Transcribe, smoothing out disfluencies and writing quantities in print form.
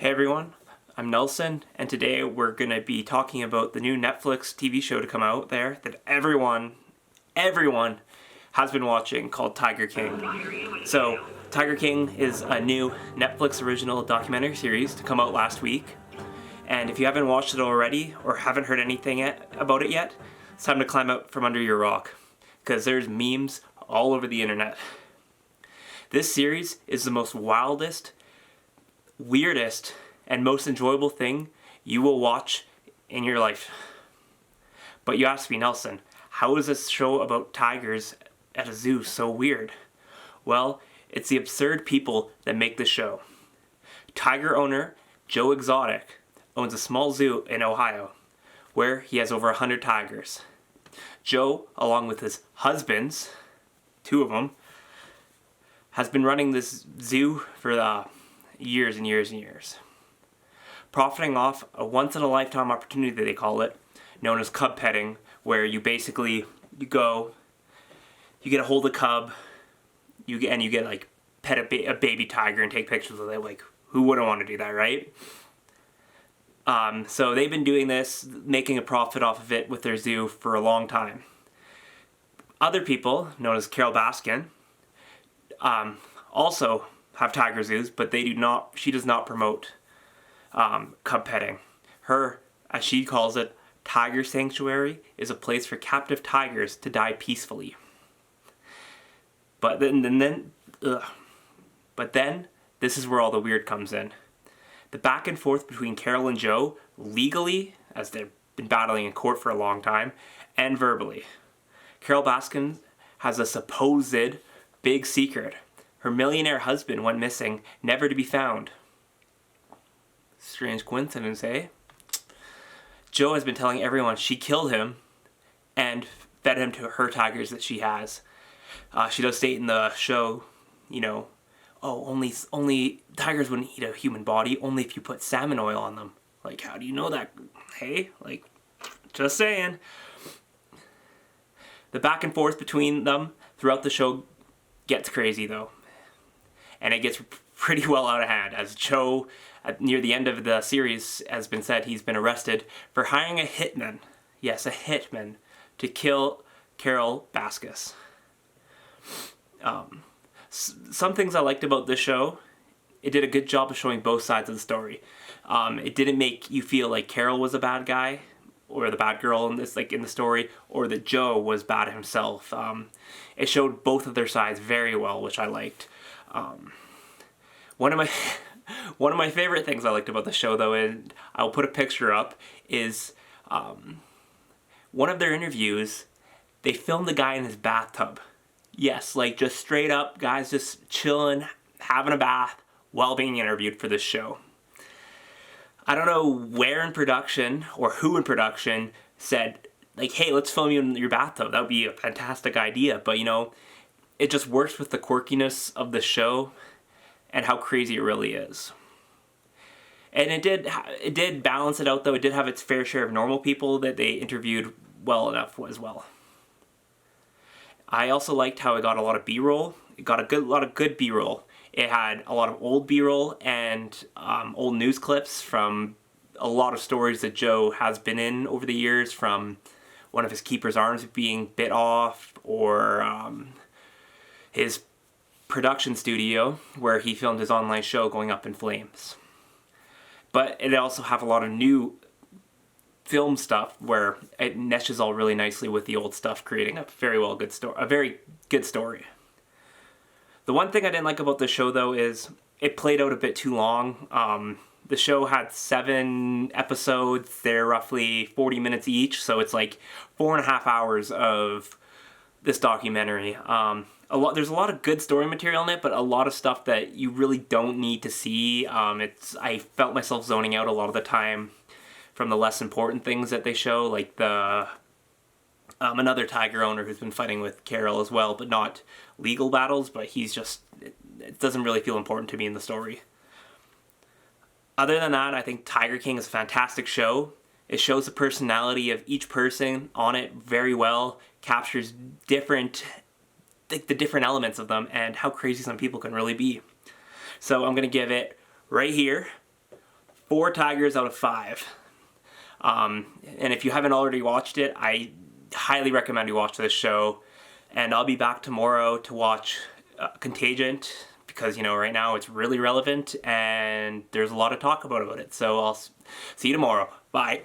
Hey everyone, I'm Nelson, and today we're going to be talking about the new Netflix TV show to come out there that everyone has been watching called Tiger King. So, Tiger King is a new Netflix original documentary series to come out last week. And if you haven't watched it already or haven't heard anything about it yet, it's time to climb out from under your rock, because there's memes all over the internet. This series is the most wildest, weirdest, and most enjoyable thing you will watch in your life. But you ask me, Nelson, how is this show about tigers at a zoo so weird? Well, it's the absurd people that make the show. Tiger owner Joe Exotic owns a small zoo in Ohio where he has over 100 tigers. Joe, along with his husbands, two of them, has been running this zoo for years and years and years. Profiting off a once-in-a-lifetime opportunity, they call it, known as cub petting, where you get a hold of a cub, you get like pet a baby tiger and take pictures with it. Like, who wouldn't want to do that, right? So they've been doing this, making a profit off of it with their zoo for a long time. Other people, known as Carol Baskin, also have tiger zoos, but she does not promote cub petting. Her, as she calls it, tiger sanctuary is a place for captive tigers to die peacefully. But then, this is where all the weird comes in. The back and forth between Carol and Joe, legally, as they've been battling in court for a long time, and verbally. Carol Baskin has a supposed big secret. Her millionaire husband went missing, never to be found. Strange coincidence, eh? Joe has been telling everyone she killed him and fed him to her tigers that she has. She does state in the show, only tigers wouldn't eat a human body, only if you put salmon oil on them. Like, how do you know that? Hey, just saying. The back and forth between them throughout the show gets crazy, though. And it gets pretty well out of hand, as Joe, near the end of the series, has been said he's been arrested for hiring a hitman. Yes, a hitman, to kill Carol Baskin. Some things I liked about this show, it did a good job of showing both sides of the story. It didn't make you feel like Carol was a bad guy, or the bad girl in the story, or that Joe was bad himself. It showed both of their sides very well, which I liked. One of my favorite things I liked about the show, though, and I'll put a picture up, is one of their interviews. They filmed the guy in his bathtub. Yes, just straight up, guys just chilling, having a bath while being interviewed for this show. I don't know where in production or who in production said, hey, let's film you in your bathtub. That would be a fantastic idea. But, it just works with the quirkiness of the show and how crazy it really is. And it did balance it out, though. It did have its fair share of normal people that they interviewed well enough as well. I also liked how it got a lot of B-roll. It got a lot of good B-roll. It had a lot of old B-roll and old news clips from a lot of stories that Joe has been in over the years, from one of his keeper's arms being bit off, or his production studio where he filmed his online show going up in flames. But it also have a lot of new film stuff where it meshes all really nicely with the old stuff, creating a very good story. The one thing I didn't like about the show, though, is it played out a bit too long. The show had 7 episodes. They're roughly 40 minutes each, so it's 4.5 hours of this documentary. There's a lot of good story material in it, but a lot of stuff that you really don't need to see. I felt myself zoning out a lot of the time from the less important things that they show, like another tiger owner who's been fighting with Carol as well, but not legal battles, but it doesn't really feel important to me in the story. Other than that, I think Tiger King is a fantastic show. It shows the personality of each person on it very well, captures the different elements of them and how crazy some people can really be. So I'm going to give it right here 4 tigers out of 5. And if you haven't already watched it, I highly recommend you watch this show. And I'll be back tomorrow to watch Contagion, because, you know, right now it's really relevant and there's a lot of talk about it. So I'll see you tomorrow. Bye.